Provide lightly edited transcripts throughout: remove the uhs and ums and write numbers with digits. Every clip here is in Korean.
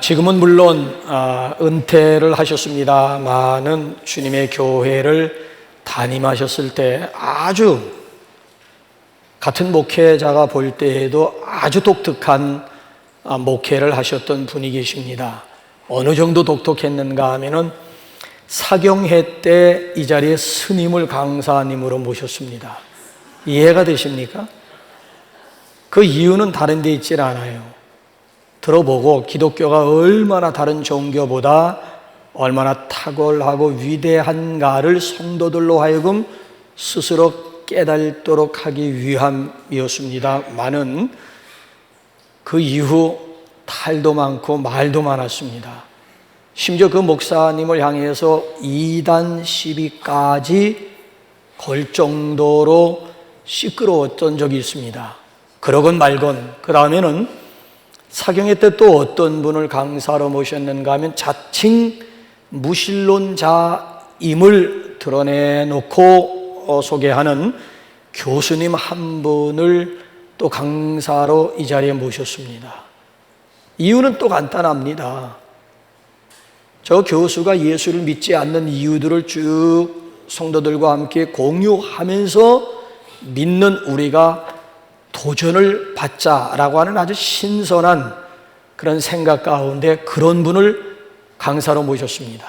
지금은 물론 은퇴를 하셨습니다마는 주님의 교회를 담임하셨을 때 아주 같은 목회자가 볼 때에도 아주 독특한 목회를 하셨던 분이 계십니다. 어느 정도 독특했는가 하면은 사경회 때 이 자리에 스님을 강사님으로 모셨습니다. 이해가 되십니까? 그 이유는 다른 데 있질 않아요. 들어보고 기독교가 얼마나 다른 종교보다 얼마나 탁월하고 위대한가를 성도들로 하여금 스스로 깨닫도록 하기 위함이었습니다만은 그 이후 탈도 많고 말도 많았습니다. 심지어 그 목사님을 향해서 이단 시비까지 걸 정도로 시끄러웠던 적이 있습니다. 그러건 말건 그 다음에는 사경회 때 또 어떤 분을 강사로 모셨는가 하면 자칭 무신론자임을 드러내놓고 소개하는 교수님 한 분을 또 강사로 이 자리에 모셨습니다. 이유는 또 간단합니다. 저 교수가 예수를 믿지 않는 이유들을 쭉 성도들과 함께 공유하면서 믿는 우리가 도전을 받자라고 하는 아주 신선한 그런 생각 가운데 그런 분을 강사로 모셨습니다.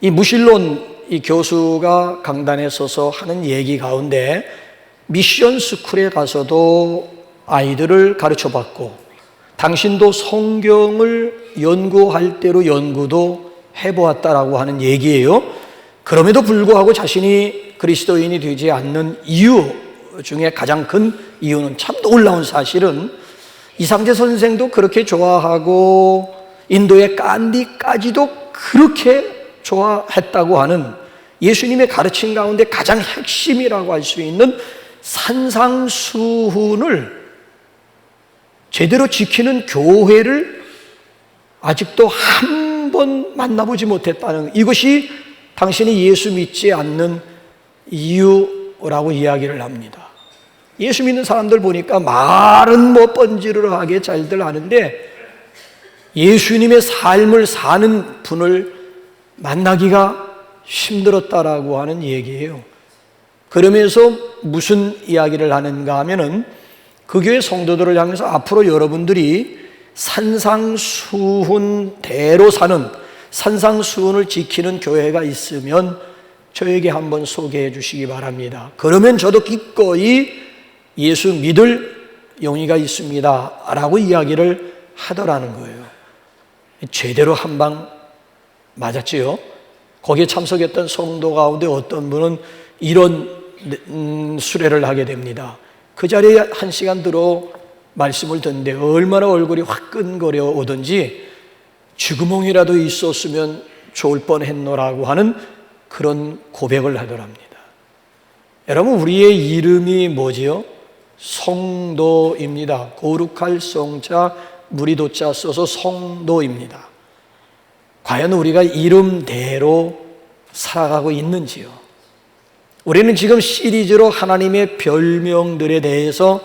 이 무신론 이 교수가 강단에 서서 하는 얘기 가운데 미션 스쿨에 가서도 아이들을 가르쳐 받고 당신도 성경을 연구할 대로 연구도 해보았다라고 하는 얘기예요. 그럼에도 불구하고 자신이 그리스도인이 되지 않는 이유 중에 가장 큰 이유는 참 놀라운 사실은 이상재 선생도 그렇게 좋아하고 인도의 깐디까지도 그렇게 좋아했다고 하는 예수님의 가르침 가운데 가장 핵심이라고 할 수 있는 산상수훈을 제대로 지키는 교회를 아직도 한 번 만나보지 못했다는 이것이 당신이 예수 믿지 않는 이유라고 이야기를 합니다. 예수 믿는 사람들 보니까 말은 뭐 번지르르하게 잘들 하는데 예수님의 삶을 사는 분을 만나기가 힘들었다라고 하는 얘기예요. 그러면서 무슨 이야기를 하는가 하면은 그 교회 성도들을 향해서 앞으로 여러분들이 산상수훈대로 사는 산상수훈을 지키는 교회가 있으면 저에게 한번 소개해 주시기 바랍니다. 그러면 저도 기꺼이 예수 믿을 용의가 있습니다 라고 이야기를 하더라는 거예요. 제대로 한 방 맞았지요. 거기에 참석했던 성도 가운데 어떤 분은 이런 수레를 하게 됩니다. 그 자리에 1시간 들어 말씀을 듣는데 얼마나 얼굴이 화끈거려 오든지 쥐구멍이라도 있었으면 좋을 뻔했노라고 하는 그런 고백을 하더랍니다. 여러분, 우리의 이름이 뭐지요? 성도입니다. 거룩할 성자 무리도자 써서 성도입니다. 과연 우리가 이름대로 살아가고 있는지요? 우리는 지금 시리즈로 하나님의 별명들에 대해서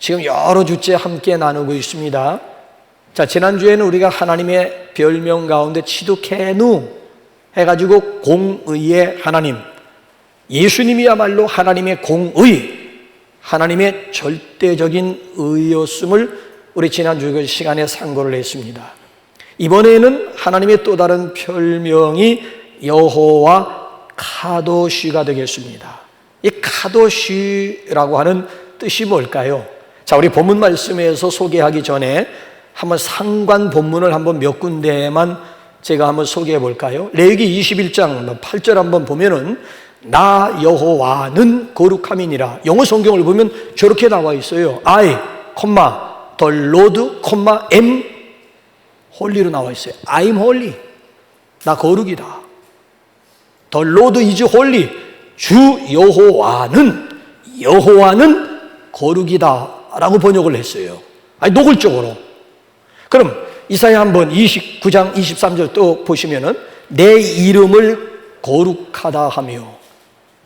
지금 여러 주째 함께 나누고 있습니다. 자, 지난주에는 우리가 하나님의 별명 가운데 치두케누 해가지고 공의의 하나님, 예수님이야말로 하나님의 공의, 하나님의 절대적인 의였음을 우리 지난주 시간에 상고를 했습니다. 이번에는 하나님의 또 다른 별명이 여호와 카도시가 되겠습니다. 이 카도시라고 하는 뜻이 뭘까요? 자, 우리 본문 말씀에서 소개하기 전에 한번 상관 본문을 한번 몇 군데만 제가 한번 소개해 볼까요? 레위기 21장 8절 한번 보면은 나 여호와는 거룩함이니라. 영어 성경을 보면 저렇게 나와 있어요. I, the Lord, am holy로 나와 있어요. I'm holy. 나 거룩이다. The Lord is holy. 주 여호와는 거룩이다 라고 번역을 했어요. 아니, 노골적으로. 그럼 이사야 한번 29장 23절 또 보시면은 내 이름을 거룩하다 하며,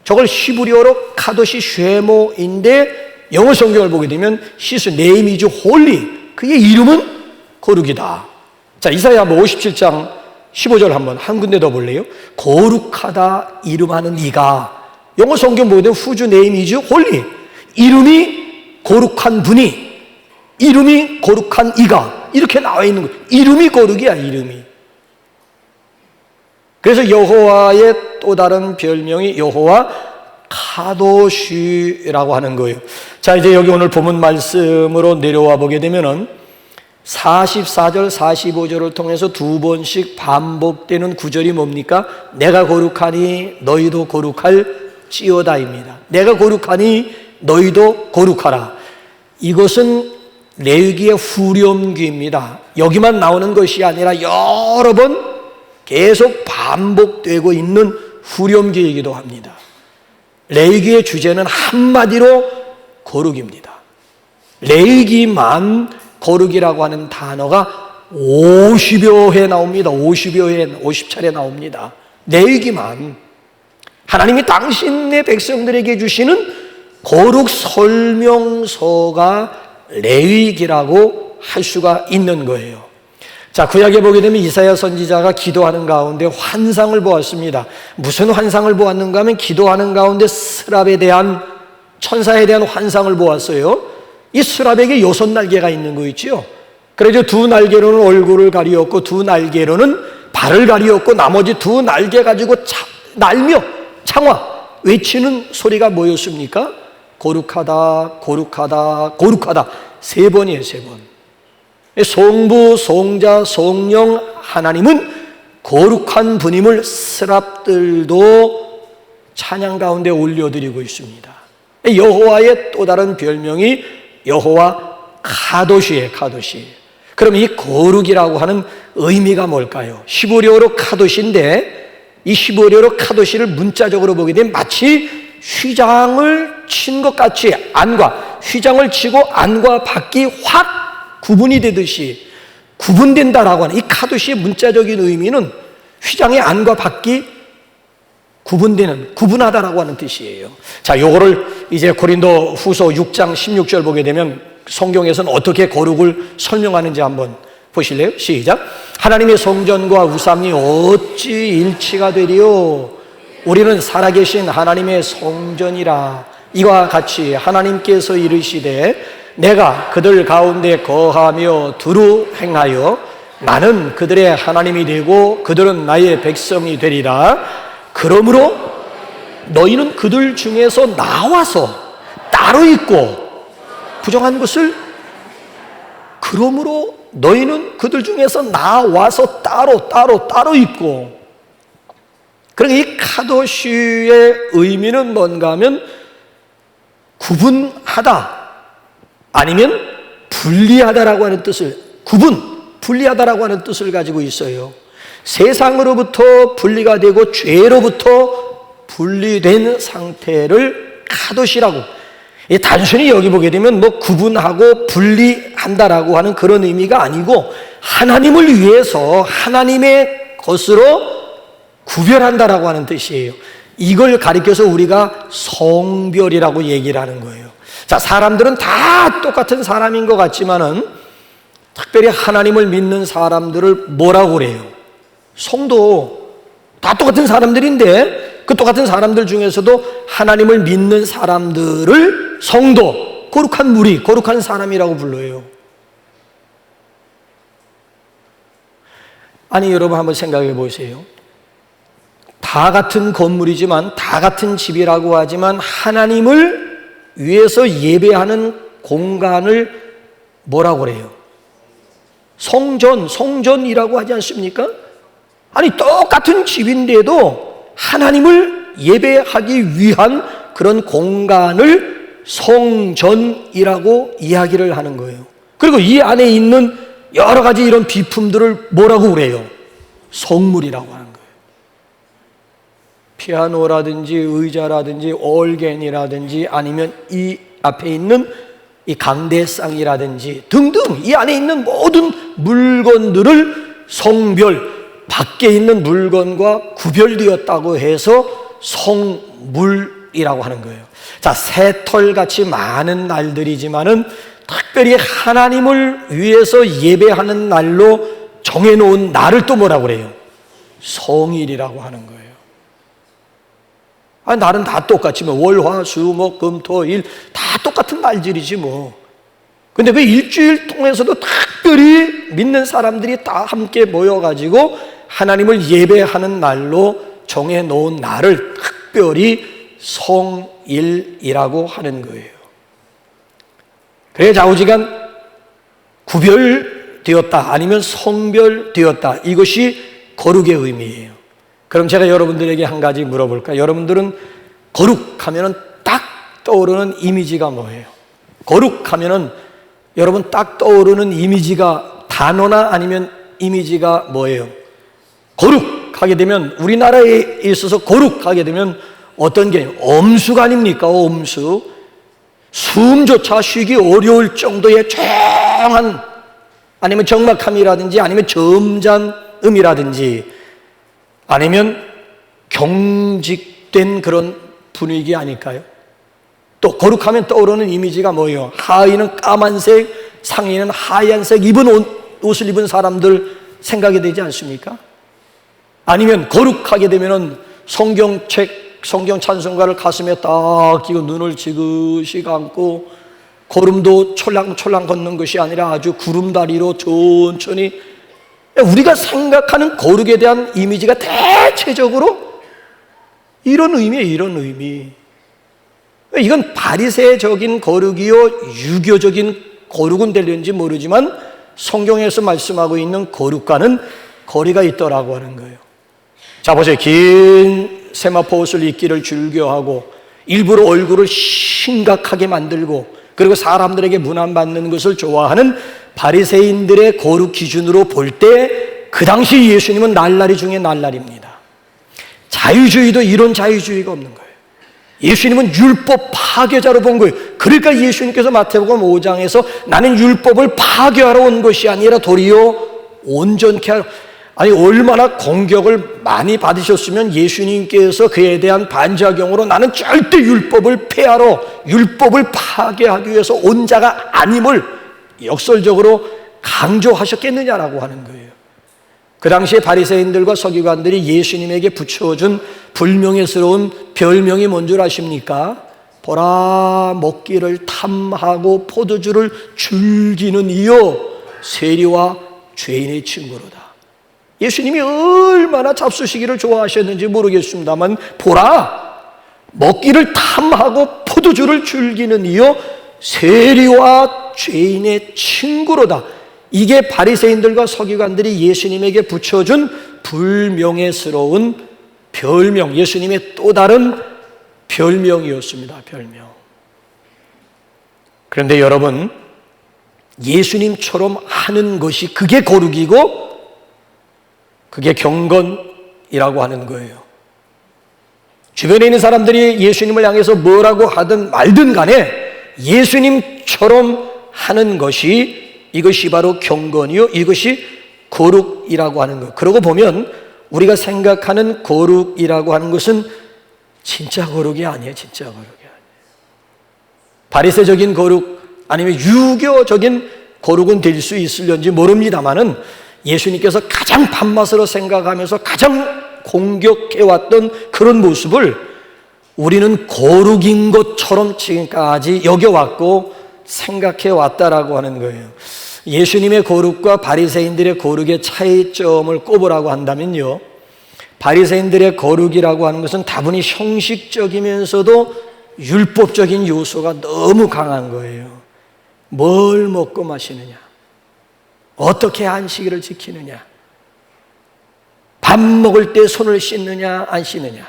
저걸 히브리어로 카도시 쉐모인데 영어 성경을 보게 되면 His name is holy. 그의 이름은 거룩이다 자, 이사야 57장 15절 한번 한 군데 더 볼래요? 거룩하다 이름하는 이가, 영어 성경 보게 되면 Whose name is holy. 이름이 거룩한 분이, 이름이 거룩한 이가, 이렇게 나와 있는 거예요. 이름이 거룩이야, 이름이. 그래서 여호와의 또 다른 별명이 여호와 카도시라고 하는 거예요. 자, 이제 여기 오늘 본문 말씀으로 내려와 보게 되면은 44절, 45절을 통해서 두 번씩 반복되는 구절이 뭡니까? 내가 거룩하니 너희도 거룩할지어다입니다. 내가 거룩하니 너희도 거룩하라. 이것은 레위기의 후렴기입니다. 여기만 나오는 것이 아니라 여러 번 계속 반복되고 있는 후렴기이기도 합니다. 레위기의 주제는 한마디로 거룩입니다. 레위기만 거룩이라고 하는 단어가 50여 회 나옵니다. 50여 회, 50차례 나옵니다. 레위기만. 하나님이 당신의 백성들에게 주시는 거룩 설명서가 레위기라고 할 수가 있는 거예요. 자, 구약에 보게 되면 이사야 선지자가 기도하는 가운데 환상을 보았습니다. 무슨 환상을 보았는가 하면 기도하는 가운데 스랍에 대한, 천사에 대한 환상을 보았어요. 이 스랍에게 6날개가 있는 거 있지요. 그래서 두 날개로는 얼굴을 가리었고 두 날개로는 발을 가리었고 나머지 두 날개 가지고 날며 창화 외치는 소리가 뭐였습니까? 거룩하다, 거룩하다, 거룩하다. 3번이에요, 3번. 성부, 성자, 성령 하나님은 거룩한 분임을 스랍들도 찬양 가운데 올려드리고 있습니다. 여호와의 또 다른 별명이 여호와 카도시예요, 카도시. 그럼 이 거룩이라고 하는 의미가 뭘까요? 히브리어로 카도시인데 이 히브리어로 카도시를 문자적으로 보게 되면 마치 휘장을 친 것 같이 안과, 휘장을 치고 안과 밖이 확 구분이 되듯이 구분된다라고 하는 이 카도시의 문자적인 의미는 휘장의 안과 밖이 구분되는, 구분하다라고 하는 뜻이에요. 자, 요거를 이제 고린도 후서 6장 16절 보게 되면 성경에서는 어떻게 거룩을 설명하는지 한번 보실래요? 시작. 하나님의 성전과 우상이 어찌 일치가 되리요? 우리는 살아계신 하나님의 성전이라. 이와 같이 하나님께서 이르시되 내가 그들 가운데 거하며 두루 행하여 나는 그들의 하나님이 되고 그들은 나의 백성이 되리라. 그러므로 너희는 그들 중에서 나와서 따로 있고, 부정한 것을, 그러므로 너희는 그들 중에서 나와서 따로 있고. 그러니까 이 카도시의 의미는 뭔가 하면 구분하다 아니면 분리하다라고 하는 뜻을, 분리하다라고 하는 뜻을 가지고 있어요. 세상으로부터 분리가 되고 죄로부터 분리된 상태를 카도시라고. 단순히 여기 보게 되면 뭐 구분하고 분리한다라고 하는 그런 의미가 아니고 하나님을 위해서 하나님의 것으로 구별한다라고 하는 뜻이에요. 이걸 가리켜서 우리가 성별이라고 얘기를 하는 거예요. 자, 사람들은 다 똑같은 사람인 것 같지만은 특별히 하나님을 믿는 사람들을 뭐라고 그래요? 성도. 다 똑같은 사람들인데 그 똑같은 사람들 중에서도 하나님을 믿는 사람들을 성도, 거룩한 무리, 거룩한 사람이라고 불러요. 아니, 여러분 한번 생각해 보세요. 다 같은 건물이지만, 다 같은 집이라고 하지만 하나님을 위해서 예배하는 공간을 뭐라고 그래요? 성전이라고 하지 않습니까? 아니, 똑같은 집인데도 하나님을 예배하기 위한 그런 공간을 성전이라고 이야기를 하는 거예요. 그리고 이 안에 있는 여러 가지 이런 비품들을 뭐라고 그래요? 성물이라고 하는 거예요. 피아노라든지 의자라든지 올겐이라든지 아니면 이 앞에 있는 이 강대상이라든지 등등 이 안에 있는 모든 물건들을 성별, 밖에 있는 물건과 구별되었다고 해서 성물이라고 하는 거예요. 자, 새털같이 많은 날들이지만은 특별히 하나님을 위해서 예배하는 날로 정해놓은 날을 또 뭐라고 그래요? 성일이라고 하는 거예요. 날은 다 똑같지 뭐. 월, 화, 수, 목, 금, 토, 일 다 똑같은 날들이지 뭐. 근데 그 일주일 통해서도 특별히 믿는 사람들이 다 함께 모여가지고 하나님을 예배하는 날로 정해놓은 날을 특별히 성일이라고 하는 거예요. 그래 좌우지간 구별되었다 아니면 성별되었다, 이것이 거룩의 의미예요. 그럼 제가 여러분들에게 한 가지 물어볼까요? 여러분들은 거룩하면은 딱 떠오르는 이미지가 뭐예요? 거룩하면은 여러분 딱 떠오르는 이미지가, 단어나 아니면 이미지가 뭐예요? 거룩하게 되면, 우리나라에 있어서 거룩하게 되면 어떤 게 엄수가 아닙니까? 엄수. 숨조차 쉬기 어려울 정도의 조용한, 아니면 적막함이라든지 아니면 점잖음이라든지 아니면 경직된 그런 분위기 아닐까요? 또 거룩하면 떠오르는 이미지가 뭐예요? 하의는 까만색, 상의는 하얀색 입은 옷을 입은 사람들 생각이 되지 않습니까? 아니면 거룩하게 되면은 성경책, 성경 찬송가를 가슴에 딱 끼고 눈을 지그시 감고 걸음도 촐랑촐랑 걷는 것이 아니라 아주 구름다리로 천천히, 우리가 생각하는 거룩에 대한 이미지가 대체적으로 이런 의미예요. 이런 의미. 이건 바리새적인 거룩이요 유교적인 거룩은 되는지 모르지만 성경에서 말씀하고 있는 거룩과는 거리가 있더라고 하는 거예요. 자 보세요. 긴 세마포 옷을 입기를 즐겨하고 일부러 얼굴을 심각하게 만들고 그리고 사람들에게 문안받는 것을 좋아하는 바리새인들의 거룩 기준으로 볼 때 그 당시 예수님은 날라리 중에 날라리입니다. 자유주의도 이런 자유주의가 없는 거예요. 예수님은 율법 파괴자로 본 거예요. 그러니까 예수님께서 마태복음 5장에서 나는 율법을 파괴하러 온 것이 아니라 도리어 온전케 하러, 아니 얼마나 공격을 많이 받으셨으면 예수님께서 그에 대한 반작용으로 나는 절대 율법을 폐하러, 율법을 파괴하기 위해서 온 자가 아님을 역설적으로 강조하셨겠느냐라고 하는 거예요. 그 당시에 바리새인들과 서기관들이 예수님에게 붙여준 불명예스러운 별명이 뭔 줄 아십니까? 보라, 먹기를 탐하고 포도주를 즐기는 이요 세리와 죄인의 친구로다. 예수님이 얼마나 잡수시기를 좋아하셨는지 모르겠습니다만 보라, 먹기를 탐하고 포도주를 즐기는 이요 세리와 죄인의 친구로다. 이게 바리새인들과 서기관들이 예수님에게 붙여준 불명예스러운 별명, 예수님의 또 다른 별명이었습니다. 별명. 그런데 여러분, 예수님처럼 하는 것이 그게 거룩이고 그게 경건이라고 하는 거예요. 주변에 있는 사람들이 예수님을 향해서 뭐라고 하든 말든 간에 예수님처럼 하는 것이, 이것이 바로 경건이요, 이것이 거룩이라고 하는 거예요. 그러고 보면 우리가 생각하는 거룩이라고 하는 것은 진짜 거룩이 아니에요. 진짜 거룩이 아니에요. 바리새적인 거룩 아니면 유교적인 거룩은 될 수 있을런지 모릅니다만은 예수님께서 가장 밥맛으로 생각하면서 가장 공격해왔던 그런 모습을 우리는 거룩인 것처럼 지금까지 여겨왔고 생각해왔다라고 하는 거예요. 예수님의 거룩과 바리새인들의 거룩의 차이점을 꼽으라고 한다면요, 바리새인들의 거룩이라고 하는 것은 다분히 형식적이면서도 율법적인 요소가 너무 강한 거예요. 뭘 먹고 마시느냐, 어떻게 안식일을 지키느냐, 밥 먹을 때 손을 씻느냐 안 씻느냐,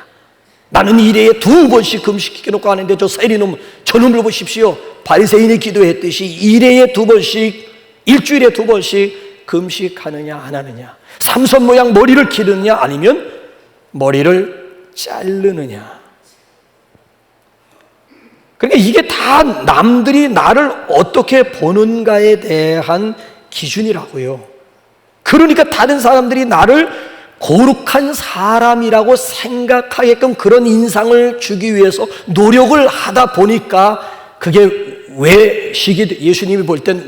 나는 일회에 2번씩 금식시켜놓고 하는데 저 세리놈 저놈을 보십시오. 바리새인이 기도했듯이 일회에 2번씩, 일주일에 2번씩 금식하느냐 안 하느냐, 삼선 모양 머리를 기르느냐 아니면 머리를 자르느냐. 그러니까 이게 다 남들이 나를 어떻게 보는가에 대한 기준이라고요. 그러니까 다른 사람들이 나를 거룩한 사람이라고 생각하게끔 그런 인상을 주기 위해서 노력을 하다 보니까 그게 외식이, 예수님이 볼 땐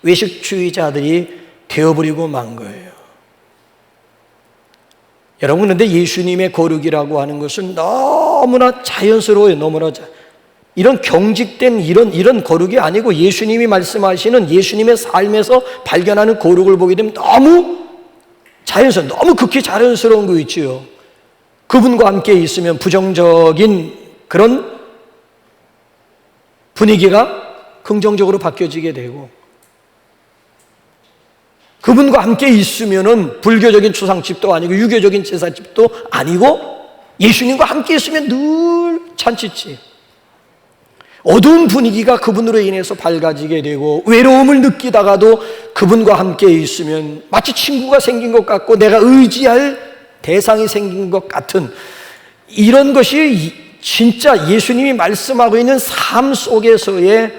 외식주의자들이 되어버리고 만 거예요. 여러분, 그런데 예수님의 거룩이라고 하는 것은 너무나 자연스러워요. 너무나 이런 경직된 이런 거룩이 아니고 예수님이 말씀하시는 예수님의 삶에서 발견하는 거룩을 보게 되면 너무 자연스러운, 너무 극히 자연스러운 거 있지요. 그분과 함께 있으면 부정적인 그런 분위기가 긍정적으로 바뀌어지게 되고, 그분과 함께 있으면은 불교적인 추상집도 아니고 유교적인 제사집도 아니고 예수님과 함께 있으면 늘 잔치집, 어두운 분위기가 그분으로 인해서 밝아지게 되고, 외로움을 느끼다가도 그분과 함께 있으면 마치 친구가 생긴 것 같고 내가 의지할 대상이 생긴 것 같은, 이런 것이 진짜 예수님이 말씀하고 있는 삶 속에서의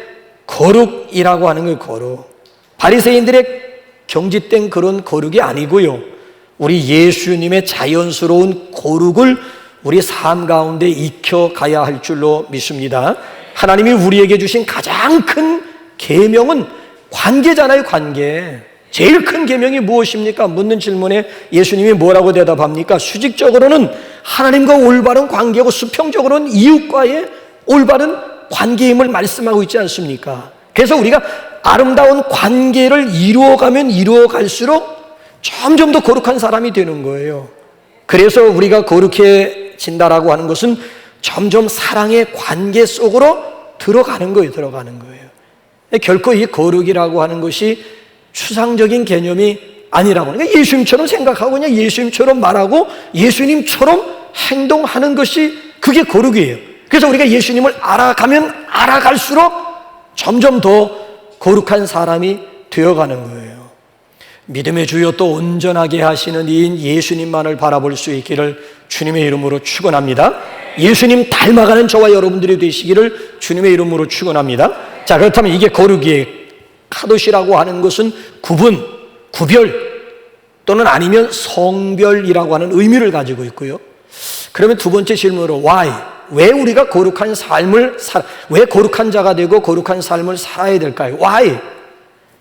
거룩이라고 하는 거예요. 거룩. 바리새인들의 경직된 그런 거룩이 아니고요, 우리 예수님의 자연스러운 거룩을 우리 삶 가운데 익혀가야 할 줄로 믿습니다. 하나님이 우리에게 주신 가장 큰 계명은 관계잖아요. 관계. 제일 큰 계명이 무엇입니까? 묻는 질문에 예수님이 뭐라고 대답합니까? 수직적으로는 하나님과 올바른 관계고 수평적으로는 이웃과의 올바른 관계임을 말씀하고 있지 않습니까? 그래서 우리가 아름다운 관계를 이루어가면 이루어갈수록 점점 더 거룩한 사람이 되는 거예요. 그래서 우리가 거룩해진다라고 하는 것은 점점 사랑의 관계 속으로 들어가는 거예요. 들어가는 거예요. 결코 이 거룩이라고 하는 것이 추상적인 개념이 아니라고. 그러니까 예수님처럼 생각하고 그냥 예수님처럼 말하고 예수님처럼 행동하는 것이 그게 거룩이에요. 그래서 우리가 예수님을 알아가면 알아갈수록 점점 더 거룩한 사람이 되어가는 거예요. 믿음의 주여 또 온전하게 하시는 이인 예수님만을 바라볼 수 있기를 주님의 이름으로 축원합니다. 예수님 닮아가는 저와 여러분들이 되시기를 주님의 이름으로 축원합니다. 자, 그렇다면 이게 거룩이에요. 카도시라고 하는 것은 구분, 구별 또는 아니면 성별이라고 하는 의미를 가지고 있고요. 그러면 두 번째 질문으로 why? 왜 우리가 거룩한 삶을 왜 거룩한 자가 되고 거룩한 삶을 살아야 될까요? why?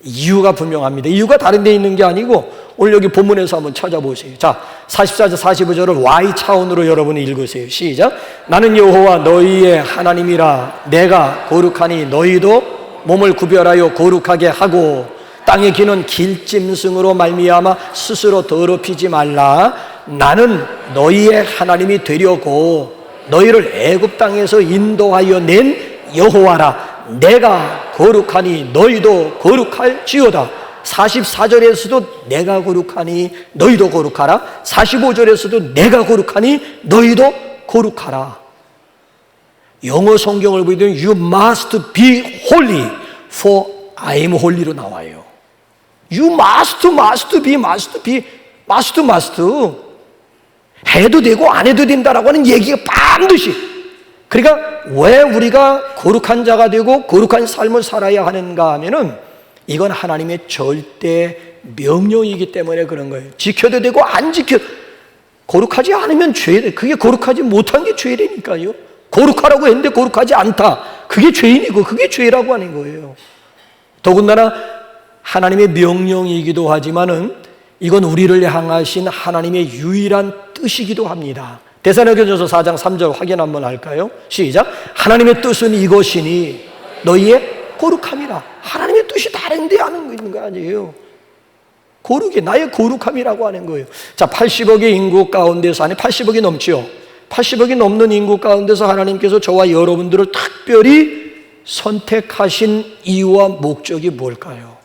이유가 분명합니다. 이유가 다른 데 있는 게 아니고 오늘 여기 본문에서 한번 찾아보세요. 자, 44절 45절을 why 차원으로 여러분이 읽으세요. 시작. 나는 여호와 너희의 하나님이라. 내가 거룩하니 너희도 몸을 구별하여 거룩하게 하고 땅에 기는 길짐승으로 말미암아 스스로 더럽히지 말라. 나는 너희의 하나님이 되려고 너희를 애굽 땅에서 인도하여 낸 여호와라. 내가 거룩하니 너희도 거룩할지어다. 44절에서도 내가 거룩하니 너희도 거룩하라. 45절에서도 내가 거룩하니 너희도 거룩하라. 영어 성경을 보게 되면 You must be holy for I am holy로 나와요. You must 해도 되고 안 해도 된다라고 하는 얘기가 반드시. 그러니까 왜 우리가 거룩한 자가 되고 거룩한 삶을 살아야 하는가 하면은 이건 하나님의 절대 명령이기 때문에 그런 거예요. 지켜도 되고 안 지켜, 거룩하지 않으면 죄, 그게 거룩하지 못한 게 죄라니까요. 거룩하라고 했는데 거룩하지 않다, 그게 죄인이고 그게 죄라고 하는 거예요. 더군다나 하나님의 명령이기도 하지만은 이건 우리를 향하신 하나님의 유일한 뜻이기도 합니다. 데살로니가전서 4장 3절 확인 한번 할까요? 시작. 하나님의 뜻은 이것이니 너희의 거룩함이라. 하나님의 뜻이 다른데 하는 거 아니에요. 거룩이 나의 거룩함이라고 하는 거예요. 자, 80억의 인구 가운데서, 아니 80억이 넘지요. 80억이 넘는 인구 가운데서 하나님께서 저와 여러분들을 특별히 선택하신 이유와 목적이 뭘까요?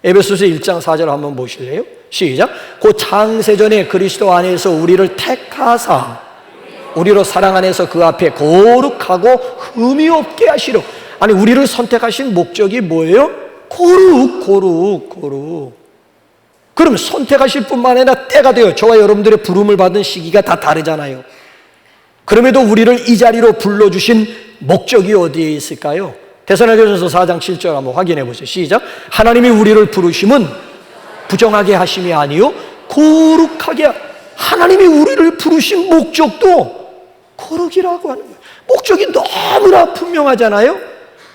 에베소서 1장 4절 한번 보실래요? 시작. 곧 창세전에 그리스도 안에서 우리를 택하사 우리로 사랑 안에서 그 앞에 거룩하고 흠이 없게 하시려. 아니, 우리를 선택하신 목적이 뭐예요? 거룩. 그럼 선택하실 뿐만 아니라 때가 되어 저와 여러분들의 부름을 받은 시기가 다 다르잖아요. 그럼에도 우리를 이 자리로 불러주신 목적이 어디에 있을까요? 데살로니가전서 4장 7절 한번 확인해 보세요. 시작. 하나님이 우리를 부르심은 부정하게 하심이 아니요 거룩하게. 하나님이 우리를 부르신 목적도 거룩이라고 하는 거예요. 목적이 너무나 분명하잖아요.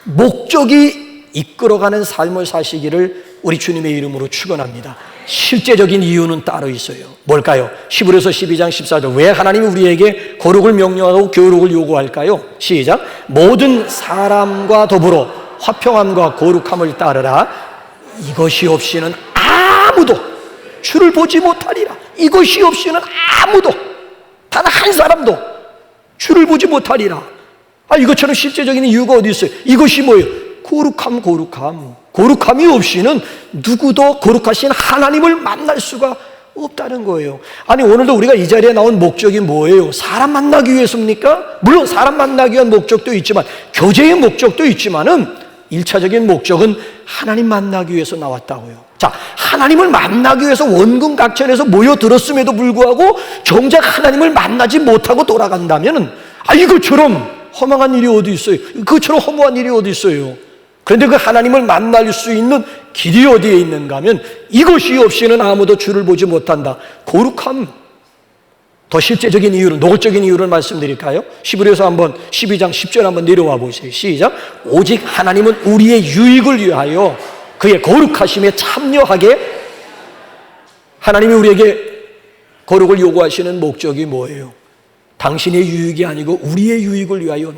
목적이 이끌어가는 삶을 사시기를 우리 주님의 이름으로 축원합니다. 실제적인 이유는 따로 있어요. 뭘까요? 히브리서 12장 14절. 왜 하나님이 우리에게 거룩을 명령하고 교육을 요구할까요? 시작. 모든 사람과 더불어 화평함과 거룩함을 따르라. 이것이 없이는 아무도 주를 보지 못하리라. 이것이 없이는 아무도, 단 한 사람도 주를 보지 못하리라. 이것처럼 실제적인 이유가 어디 있어요? 이것이 뭐예요? 거룩함, 거룩함. 거룩함이 없이는 누구도 거룩하신 하나님을 만날 수가 없다는 거예요. 오늘도 우리가 이 자리에 나온 목적이 뭐예요? 사람 만나기 위해서입니까? 물론 사람 만나기 위한 목적도 있지만, 교제의 목적도 있지만은 1차적인 목적은 하나님 만나기 위해서 나왔다고요. 자, 하나님을 만나기 위해서 원근각천에서 모여들었음에도 불구하고 정작 하나님을 만나지 못하고 돌아간다면은, 이것처럼 허망한 일이 어디 있어요? 그것처럼 허무한 일이 어디 있어요? 그런데 그 하나님을 만날 수 있는 길이 어디에 있는가 하면, 이것이 없이는 아무도 주를 보지 못한다. 거룩함. 더 실제적인 이유를, 노골적인 이유를 말씀드릴까요? 히브리서 한번 12장 10절 한번 내려와 보세요. 시작. 오직 하나님은 우리의 유익을 위하여 그의 거룩하심에 참여하게, 하나님이 우리에게 거룩을 요구하시는 목적이 뭐예요? 당신의 유익이 아니고 우리의 유익을 위하여,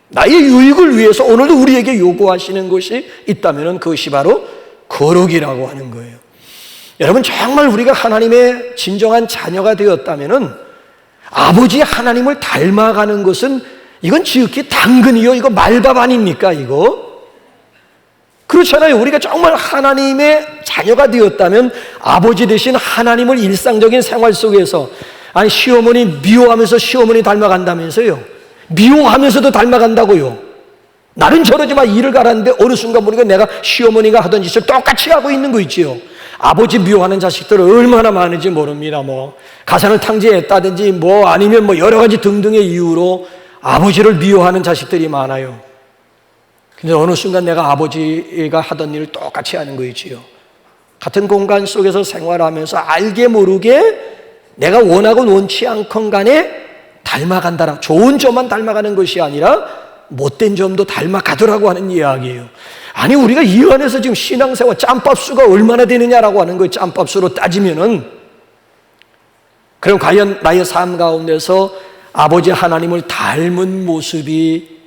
나의 유익을 위해서 오늘도 우리에게 요구하시는 것이 있다면 그것이 바로 거룩이라고 하는 거예요. 여러분, 정말 우리가 하나님의 진정한 자녀가 되었다면 아버지 하나님을 닮아가는 것은, 이건 지극히 당근이요, 이거 말밥 아닙니까? 이거 그렇잖아요. 우리가 정말 하나님의 자녀가 되었다면 아버지 되신 하나님을 일상적인 생활 속에서, 시어머니 미워하면서 시어머니 닮아간다면서요. 미워하면서도 닮아간다고요. 나는 저러지만 일을 가라는데 어느 순간 보니까 내가 시어머니가 하던 짓을 똑같이 하고 있는 거 있지요. 아버지 미워하는 자식들 얼마나 많은지 모릅니다. 가산을 탕제했다든지 아니면 여러 가지 등등의 이유로 아버지를 미워하는 자식들이 많아요. 근데 어느 순간 내가 아버지가 하던 일을 똑같이 하는 거 있지요. 같은 공간 속에서 생활하면서 알게 모르게 내가 원하건 원치 않건 간에 닮아간다라. 좋은 점만 닮아가는 것이 아니라 못된 점도 닮아가더라고 하는 이야기예요. 우리가 이 안에서 지금 신앙생활 짬밥수가 얼마나 되느냐라고 하는 거예요. 짬밥수로 따지면은. 그럼 과연 나의 삶 가운데서 아버지 하나님을 닮은 모습이,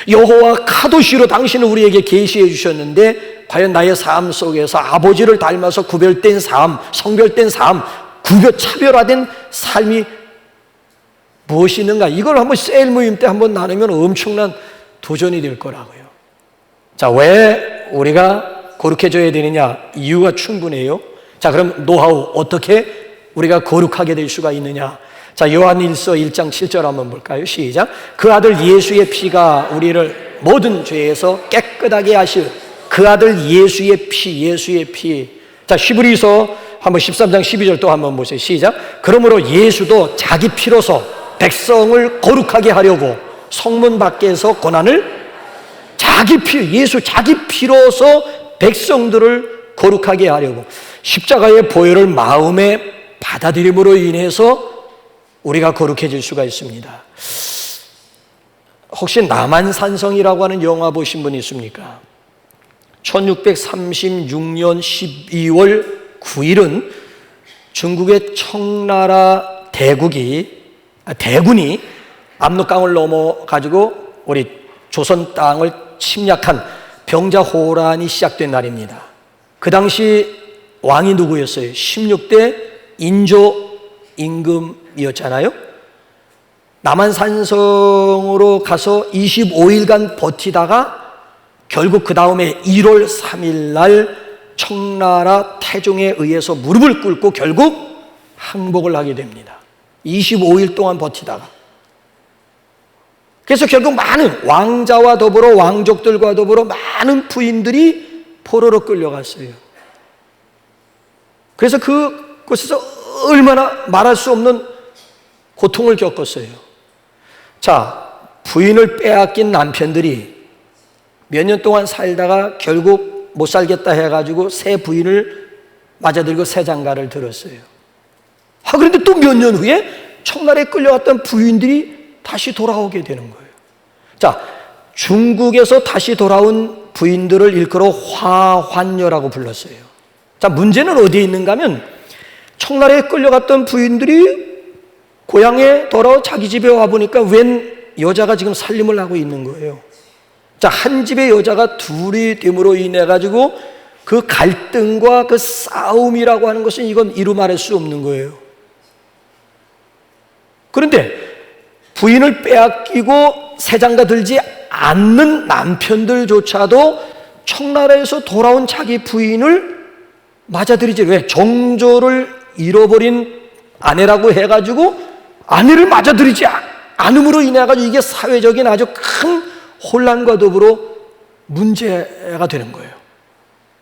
여호와 카도시로 당신은 우리에게 계시해 주셨는데, 과연 나의 삶 속에서 아버지를 닮아서 구별된 삶, 성별된 삶, 차별화된 삶이 무엇이 있는가? 이걸 한번 셀 모임 때 한번 나누면 엄청난 도전이 될 거라고요. 자, 왜 우리가 거룩해져야 되느냐? 이유가 충분해요. 자, 그럼 노하우, 어떻게 우리가 거룩하게 될 수가 있느냐? 자, 요한일서 1장 7절 한번 볼까요? 시작. 그 아들 예수의 피가 우리를 모든 죄에서 깨끗하게 하실, 그 아들 예수의 피. 자, 히브리서 한번 13장 12절 또 한번 보세요. 시작. 그러므로 예수도 자기 피로서 백성을 거룩하게 하려고 성문 밖에서 고난을, 예수 자기 피로서 백성들을 거룩하게 하려고, 십자가의 보혈을 마음에 받아들임으로 인해서 우리가 거룩해질 수가 있습니다. 혹시 남한산성이라고 하는 영화 보신 분 있습니까? 1636년 12월 9일은 중국의 청나라 대군이 압록강을 넘어가지고 우리 조선 땅을 침략한 병자호란이 시작된 날입니다. 그 당시 왕이 누구였어요? 16대 인조 임금이었잖아요. 남한산성으로 가서 25일간 버티다가 결국 그 다음에 1월 3일 날 청나라 태종에 의해서 무릎을 꿇고 결국 항복을 하게 됩니다. 25일 동안 버티다가. 그래서 결국 많은 왕자와 더불어 왕족들과 더불어 많은 부인들이 포로로 끌려갔어요. 그래서 그곳에서 얼마나 말할 수 없는 고통을 겪었어요. 자, 부인을 빼앗긴 남편들이 몇 년 동안 살다가 결국 못 살겠다 해가지고 새 부인을 맞아들고 새 장가를 들었어요. 그런데 또 몇 년 후에 청나라에 끌려갔던 부인들이 다시 돌아오게 되는 거예요. 자, 중국에서 다시 돌아온 부인들을 일컬어 화환녀라고 불렀어요. 자, 문제는 어디에 있는가 하면 청나라에 끌려갔던 부인들이 고향에 돌아와 자기 집에 와보니까 웬 여자가 지금 살림을 하고 있는 거예요. 자, 한 집의 여자가 둘이 됨으로 인해 가지고 그 갈등과 그 싸움이라고 하는 것은 이건 이루 말할 수 없는 거예요. 그런데 부인을 빼앗기고 새장가 들지 않는 남편들조차도 청나라에서 돌아온 자기 부인을 맞아들이지. 왜? 정조를 잃어버린 아내라고 해가지고 아내를 맞아들이지 않음으로 인해 가지고 이게 사회적인 아주 큰 혼란과 더불어 문제가 되는 거예요.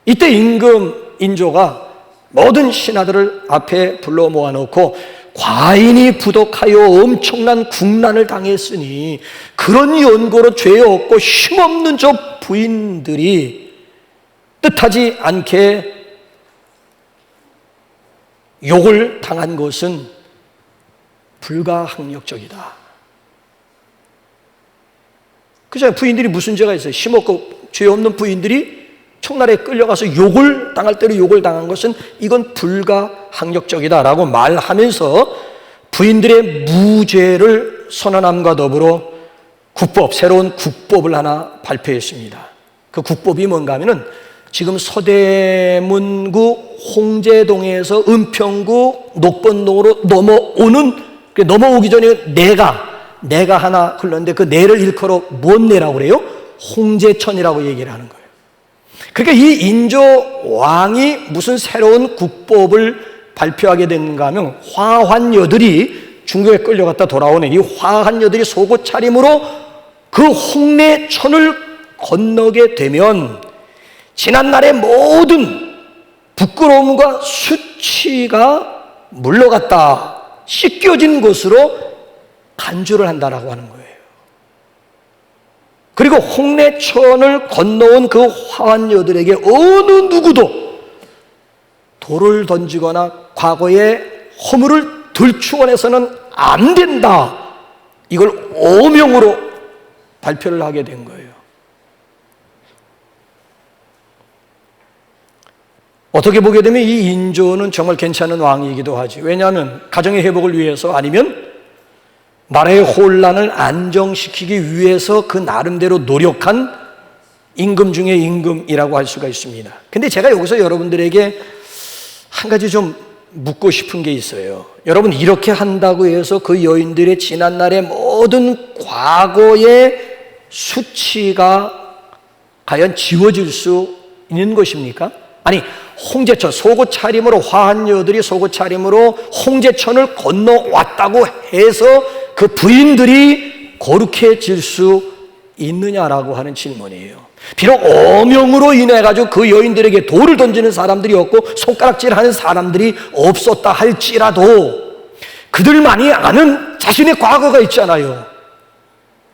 이때 임금 인조가 모든 신하들을 앞에 불러 모아놓고 과인이 부덕하여 엄청난 국난을 당했으니 그런 연고로 죄 없고 힘없는 저 부인들이 뜻하지 않게 욕을 당한 것은 불가항력적이다. 그죠? 부인들이 무슨 죄가 있어요? 힘없고 죄 없는 부인들이 청나라에 끌려가서 욕을 당할 대로 욕을 당한 것은 이건 불가항력적이다라고 말하면서 부인들의 무죄를 선언함과 더불어 새로운 국법을 하나 발표했습니다. 그 국법이 뭔가 하면은 지금 서대문구 홍제동에서 은평구 녹번동으로 넘어오기 전에 내가 하나 흘렀는데 그 내를 일컬어 뭔 내라고 그래요? 홍제천이라고 얘기를 하는 거예요. 그러니까 이 인조 왕이 무슨 새로운 국법을 발표하게 됐는가 하면 화환녀들이 중국에 끌려갔다 돌아오는 이 화환녀들이 속옷 차림으로 그 홍내천을 건너게 되면 지난날의 모든 부끄러움과 수치가 물러갔다, 씻겨진 것으로 간주를 한다라고 하는 거예요. 그리고 홍내천을 건너온 그 화환녀들에게 어느 누구도 돌을 던지거나 과거의 허물을 들추어내서는 안 된다, 이걸 어명으로 발표를 하게 된 거예요. 어떻게 보게 되면 이 인조는 정말 괜찮은 왕이기도 하지. 왜냐하면 가정의 회복을 위해서 아니면 나라의 혼란을 안정시키기 위해서 그 나름대로 노력한 임금 중에 임금이라고 할 수가 있습니다. 근데 제가 여기서 여러분들에게 한 가지 좀 묻고 싶은 게 있어요. 여러분, 이렇게 한다고 해서 그 여인들의 지난날의 모든 과거의 수치가 과연 지워질 수 있는 것입니까? 아니, 홍제천, 속옷 차림으로 화환녀들이 속옷 차림으로 홍제천을 건너왔다고 해서 그 부인들이 거룩해질 수 있느냐라고 하는 질문이에요. 비록 어명으로 인해 가지고 그 여인들에게 돌을 던지는 사람들이 없고 손가락질하는 사람들이 없었다 할지라도 그들만이 아는 자신의 과거가 있잖아요.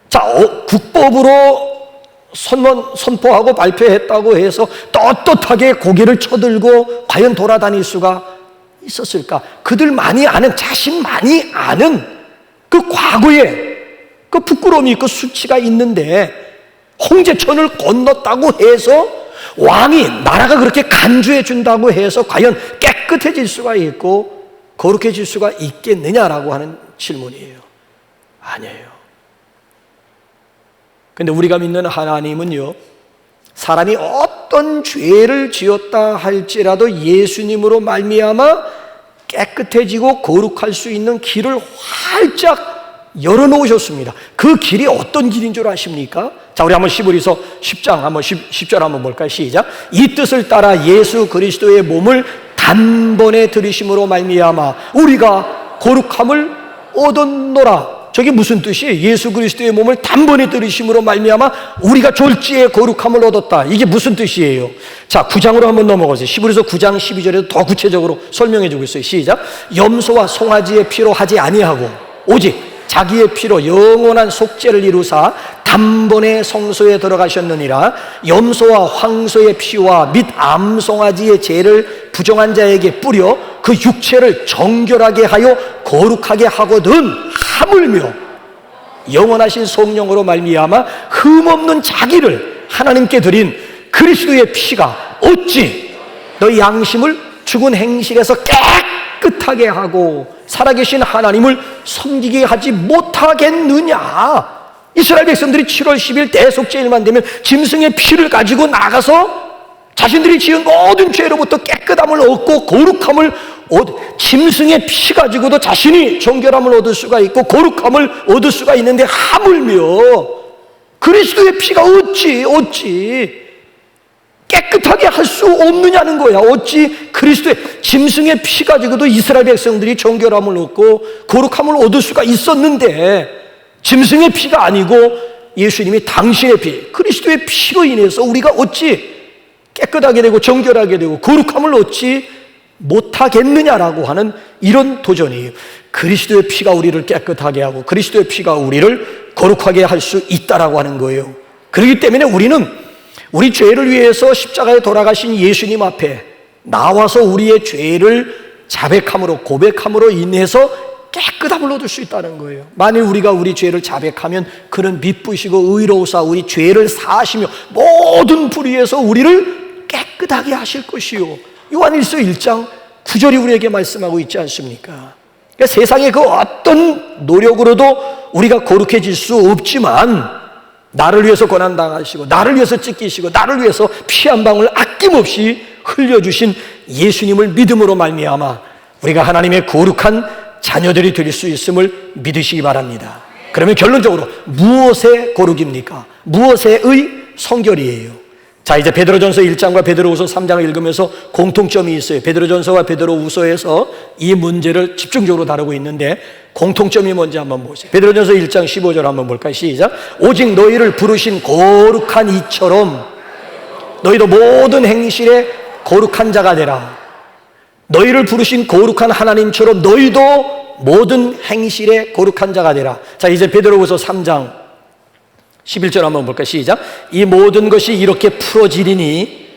자, 국법으로 선포하고 발표했다고 해서 떳떳하게 고개를 쳐들고 과연 돌아다닐 수가 있었을까? 그들만이 아는, 자신만이 아는 그 과거에 그 부끄러움이 있고 수치가 있는데 홍제천을 건넜다고 해서 왕이, 나라가 그렇게 간주해 준다고 해서 과연 깨끗해질 수가 있고 거룩해질 수가 있겠느냐라고 하는 질문이에요. 아니에요. 근데 우리가 믿는 하나님은요, 사람이 어떤 죄를 지었다 할지라도 예수님으로 말미암아 깨끗해지고 거룩할 수 있는 길을 활짝 열어놓으셨습니다. 그 길이 어떤 길인 줄 아십니까? 자, 우리 한번 히브리서 10장 한번 10절 한번 볼까요? 시작. 이 뜻을 따라 예수 그리스도의 몸을 단번에 들이심으로 말미암아 우리가 거룩함을 얻었노라. 저게 무슨 뜻이에요? 예수 그리스도의 몸을 단번에 들이심으로 말미암아 우리가 졸지에 거룩함을 얻었다. 이게 무슨 뜻이에요? 자, 9장으로 한번 넘어가세요. 히브리서 9장 12절에도 더 구체적으로 설명해 주고 있어요. 시작. 염소와 송아지의 피로 하지 아니하고 오직 자기의 피로 영원한 속죄를 이루사 단번에 성소에 들어가셨느니라. 염소와 황소의 피와 및 암송아지의 죄를 부정한 자에게 뿌려 그 육체를 정결하게 하여 거룩하게 하거든 하물며 영원하신 성령으로 말미암아 흠없는 자기를 하나님께 드린 그리스도의 피가 어찌 너희 양심을 죽은 행실에서 깨끗하게 하고 살아계신 하나님을 섬기게 하지 못하겠느냐. 이스라엘 백성들이 7월 10일 대속죄일만 되면 짐승의 피를 가지고 나가서 자신들이 지은 모든 죄로부터 깨끗함을 얻고 거룩함을 짐승의 피 가지고도 자신이 정결함을 얻을 수가 있고 거룩함을 얻을 수가 있는데, 하물며 그리스도의 피가 어찌 깨끗하게 할 수 없느냐는 거야. 어찌 그리스도의 짐승의 피 가지고도 이스라엘 백성들이 정결함을 얻고 거룩함을 얻을 수가 있었는데, 짐승의 피가 아니고 예수님이 당신의 피, 그리스도의 피로 인해서 우리가 어찌 깨끗하게 되고 정결하게 되고 거룩함을 얻지 못하겠느냐라고 하는 이런 도전이에요. 그리스도의 피가 우리를 깨끗하게 하고 그리스도의 피가 우리를 거룩하게 할 수 있다라고 하는 거예요. 그렇기 때문에 우리는 우리 죄를 위해서 십자가에 돌아가신 예수님 앞에 나와서 우리의 죄를 자백함으로, 고백함으로 인해서 깨끗함을 얻을 수 있다는 거예요. 만일 우리가 우리 죄를 자백하면 그는 미쁘시고 의로우사 우리 죄를 사하시며 모든 불의에서 우리를 깨끗하게 하실 것이요. 요한일서 1장 9절이 우리에게 말씀하고 있지 않습니까? 그러니까 세상의 그 어떤 노력으로도 우리가 거룩해질 수 없지만, 나를 위해서 고난당하시고 나를 위해서 찢기시고 나를 위해서 피 한 방울 아낌없이 흘려주신 예수님을 믿음으로 말미암아 우리가 하나님의 거룩한 자녀들이 될 수 있음을 믿으시기 바랍니다. 그러면 결론적으로 무엇의 거룩입니까? 무엇의 성결이에요? 자, 이제 베드로전서 1장과 베드로후서 3장을 읽으면서 공통점이 있어요. 베드로전서와 베드로후서에서 이 문제를 집중적으로 다루고 있는데 공통점이 뭔지 한번 보세요. 베드로전서 1장 15절 한번 볼까요? 시작. 오직 너희를 부르신 거룩한 이처럼 너희도 모든 행실에 거룩한 자가 되라. 너희를 부르신 거룩한 하나님처럼 너희도 모든 행실에 거룩한 자가 되라. 자, 이제 베드로후서 3장 11절 한번 볼까요? 시작. 이 모든 것이 이렇게 풀어지리니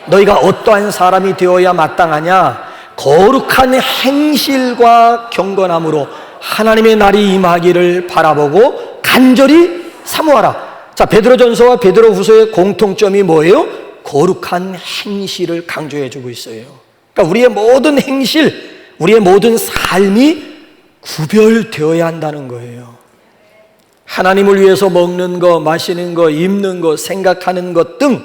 너희가 어떠한 사람이 되어야 마땅하냐? 거룩한 행실과 경건함으로 하나님의 날이 임하기를 바라보고 간절히 사모하라. 자, 베드로전서와 베드로후서의 공통점이 뭐예요? 거룩한 행실을 강조해 주고 있어요. 그러니까 우리의 모든 행실, 우리의 모든 삶이 구별되어야 한다는 거예요. 하나님을 위해서 먹는 거, 마시는 거, 입는 거, 생각하는 것 등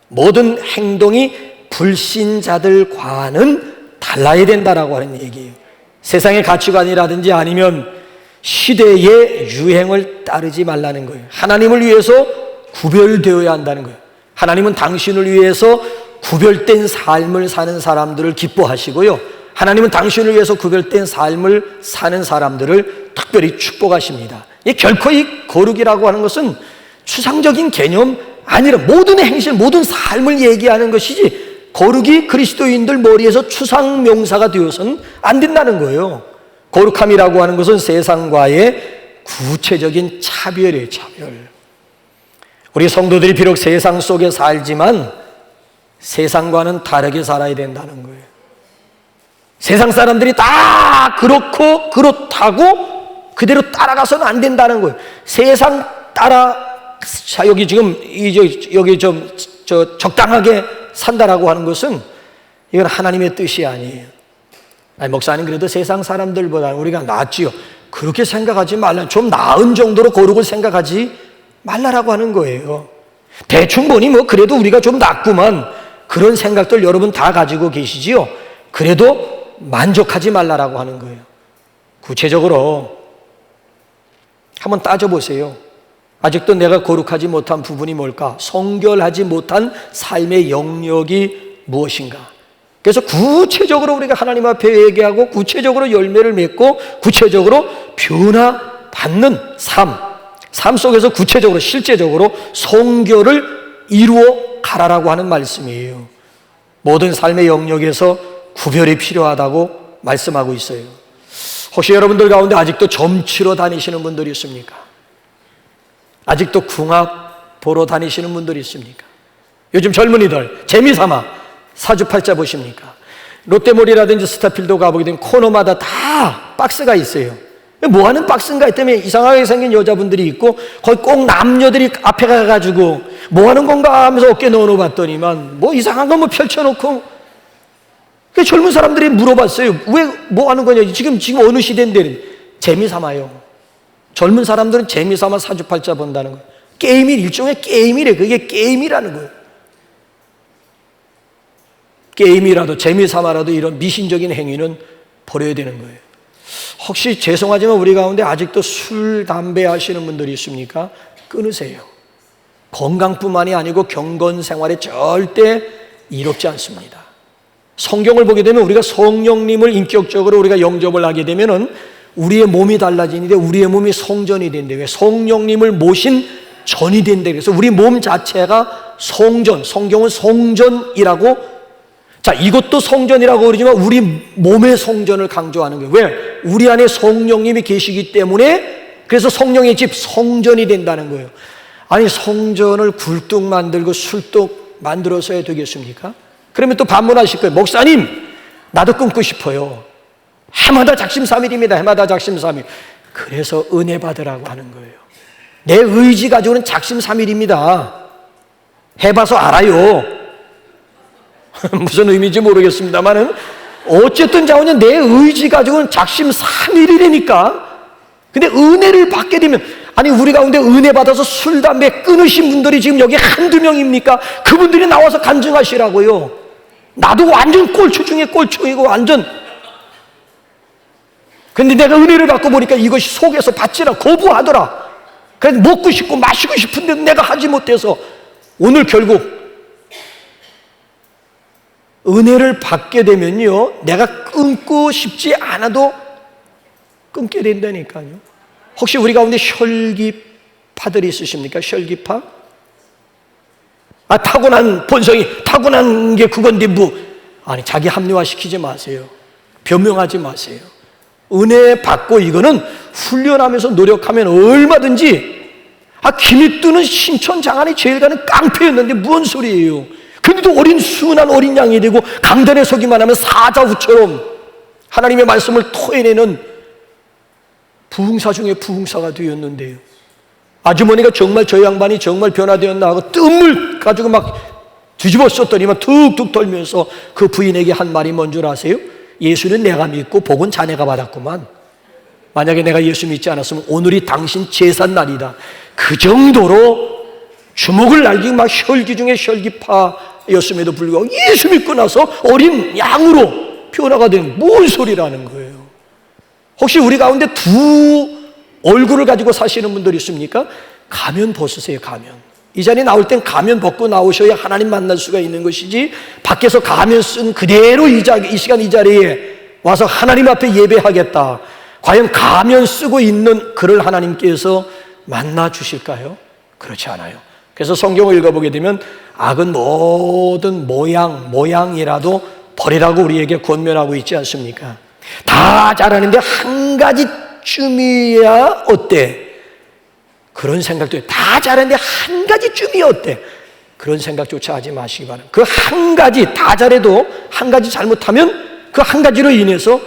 모든 행동이 불신자들과는 달라야 된다라고 하는 얘기예요. 세상의 가치관이라든지 아니면 시대의 유행을 따르지 말라는 거예요. 하나님을 위해서 구별되어야 한다는 거예요. 하나님은 당신을 위해서 구별된 삶을 사는 사람들을 기뻐하시고요, 하나님은 당신을 위해서 구별된 삶을 사는 사람들을 특별히 축복하십니다. 결코 이 거룩이라고 하는 것은 추상적인 개념 아니라 모든 행실, 모든 삶을 얘기하는 것이지, 거룩이 그리스도인들 머리에서 추상 명사가 되어서는 안 된다는 거예요. 거룩함이라고 하는 것은 세상과의 구체적인 차별이에요. 차별. 우리 성도들이 비록 세상 속에 살지만 세상과는 다르게 살아야 된다는 거예요. 세상 사람들이 다 그렇고 그렇다고 그대로 따라가서는 안 된다는 거예요. 세상 자, 여기 지금 여기 좀 적당하게 산다라고 하는 것은 이건 하나님의 뜻이 아니에요. 아니, 목사님 그래도 세상 사람들보다 우리가 낫지요. 그렇게 생각하지 말라. 좀 나은 정도로 거룩을 생각하지 말라라고 하는 거예요. 대충 보니 뭐 그래도 우리가 좀 낫구만, 그런 생각들 여러분 다 가지고 계시지요. 그래도 만족하지 말라라고 하는 거예요. 구체적으로 한번 따져보세요. 아직도 내가 거룩하지 못한 부분이 뭘까? 성결하지 못한 삶의 영역이 무엇인가? 그래서 구체적으로 우리가 하나님 앞에 얘기하고 구체적으로 열매를 맺고 구체적으로 변화받는 삶 속에서 구체적으로 실제적으로 성결을 이루어 가라라고 하는 말씀이에요. 모든 삶의 영역에서 구별이 필요하다고 말씀하고 있어요. 혹시 여러분들 가운데 아직도 점치러 다니시는 분들이 있습니까? 아직도 궁합 보러 다니시는 분들이 있습니까? 요즘 젊은이들 재미삼아 사주팔자 보십니까? 롯데몰이라든지 스타필드 가보게 되면 코너마다 다 박스가 있어요. 뭐 하는 박스인가 했더니 이상하게 생긴 여자분들이 있고 거기 꼭 남녀들이 앞에 가가지고 뭐 하는 건가 하면서 어깨 넣어놓아 봤더니만 뭐 이상한 거 뭐 펼쳐놓고. 그 젊은 사람들이 물어봤어요. 왜 뭐 하는 거냐? 지금 어느 시대인데. 재미삼아요. 젊은 사람들은 재미삼아 사주팔자 본다는 거예요. 게임이 일종의 게임이래. 그게 게임이라는 거예요. 게임이라도 재미삼아라도 이런 미신적인 행위는 버려야 되는 거예요. 혹시 죄송하지만 우리 가운데 아직도 술, 담배 하시는 분들이 있습니까? 끊으세요. 건강뿐만이 아니고 경건 생활에 절대 이롭지 않습니다. 성경을 보게 되면 우리가 성령님을 인격적으로 우리가 영접을 하게 되면은 우리의 몸이 달라지는데 우리의 몸이 성전이 된대요. 성령님을 모신 전이 된대. 그래서 우리 몸 자체가 성전, 성경은 성전이라고. 자, 이것도 성전이라고 그러지만 우리 몸의 성전을 강조하는 거예요. 왜? 우리 안에 성령님이 계시기 때문에. 그래서 성령의 집 성전이 된다는 거예요. 아니, 성전을 굴뚝 만들고 술뚝 만들어서야 되겠습니까? 그러면 또 반문하실 거예요. 목사님, 나도 끊고 싶어요. 해마다 작심삼일입니다. 해마다 작심삼일. 그래서 은혜 받으라고 하는 거예요. 내 의지 가지고는 작심삼일입니다. 해봐서 알아요. 무슨 의미인지 모르겠습니다만은 어쨌든 자오는 내 의지 가지고는 작심삼일이라니까. 근데 은혜를 받게 되면, 아니 우리 가운데 은혜 받아서 술, 담배 끊으신 분들이 지금 여기 한두 명입니까? 그분들이 나와서 간증하시라고요. 나도 완전 꼴초 중에 꼴초이고 완전. 근데 내가 은혜를 받고 보니까 이것이 속에서 받지라 거부하더라. 그래서 먹고 싶고 마시고 싶은데 내가 하지 못해서 오늘 결국 은혜를 받게 되면요, 내가 끊고 싶지 않아도 끊게 된다니까요. 혹시 우리 가운데 혈기파들이 있으십니까? 혈기파? 타고난 본성이, 타고난 게 그건데 아니, 자기 합리화시키지 마세요. 변명하지 마세요. 은혜 받고 이거는 훈련하면서 노력하면 얼마든지. 김이 뜨는 신천 장안이 제일 가는 깡패였는데 무슨 소리예요? 그래도 어린 순한 어린 양이 되고 강단에 서기만 하면 사자후처럼 하나님의 말씀을 토해내는 부흥사 중에 부흥사가 되었는데요. 아주머니가 정말 저 양반이 정말 변화되었나 하고 뜸을 가지고 막 뒤집어 썼더니만 툭툭 털면서 그 부인에게 한 말이 뭔 줄 아세요? 예수는 내가 믿고 복은 자네가 받았구만. 만약에 내가 예수 믿지 않았으면 오늘이 당신 제삿날이다. 그 정도로 주먹을 날리고 막 혈기 중에 혈기파였음에도 불구하고 예수 믿고 나서 어린 양으로 변화가 된 뭔 소리라는 거예요. 혹시 우리 가운데 두 얼굴을 가지고 사시는 분들이 있습니까? 가면 벗으세요. 가면. 이 자리에 나올 땐 가면 벗고 나오셔야 하나님 만날 수가 있는 것이지, 밖에서 가면 쓴 그대로 이 시간 이 자리에 와서 하나님 앞에 예배하겠다, 과연 가면 쓰고 있는 그를 하나님께서 만나 주실까요? 그렇지 않아요. 그래서 성경을 읽어보게 되면 악은 모든 모양이라도 버리라고 우리에게 권면하고 있지 않습니까? 다 잘하는데 한 가지쯤이야 어때? 그런 생각도, 다 잘하는데 한 가지쯤이야 어때? 그런 생각조차 하지 마시기 바랍니다. 그 한 가지, 다 잘해도 한 가지 잘못하면 그 한 가지로 인해서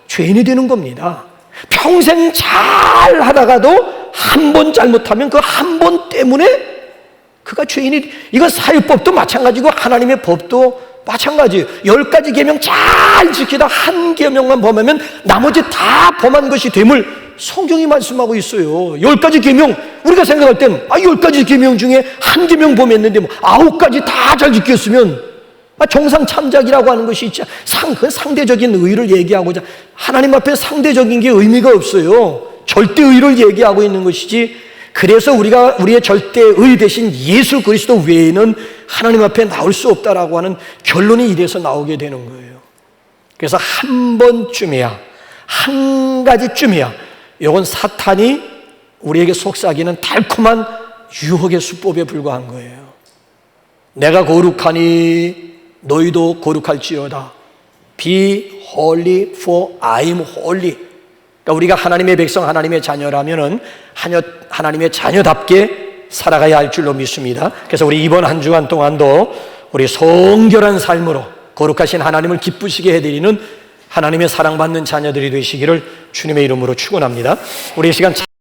죄인이 되는 겁니다. 평생 잘 하다가도 한 번 잘못하면 그 한 번 때문에 그가 죄인이. 이건 사회법도 마찬가지고 하나님의 법도 마찬가지예요. 10가지 계명 잘 지키다 한 계명만 범하면 나머지 다 범한 것이 됨을 성경이 말씀하고 있어요. 10가지 계명, 우리가 생각할 땐 10가지 계명 중에 한 계명 범했는데 9가지 다 잘 지켰으면 정상 참작이라고 하는 것이 있지. 그 상대적인 의를 얘기하고자, 하나님 앞에 상대적인 게 의미가 없어요. 절대의를 얘기하고 있는 것이지. 그래서 우리의 절대의 대신 예수 그리스도 외에는 하나님 앞에 나올 수 없다라고 하는 결론이 이래서 나오게 되는 거예요. 그래서 한 번쯤이야, 한 가지쯤이야, 이건 사탄이 우리에게 속삭이는 달콤한 유혹의 수법에 불과한 거예요. 내가 거룩하니 너희도 거룩할지어다. Be holy for I am holy. 그러니까 우리가 하나님의 백성, 하나님의 자녀라면은 하나님의 자녀답게 살아가야 할 줄로 믿습니다. 그래서 우리 이번 한 주간 동안도 우리 성결한 삶으로 거룩하신 하나님을 기쁘시게 해드리는 하나님의 사랑받는 자녀들이 되시기를 주님의 이름으로 축원합니다. 우리 이 시간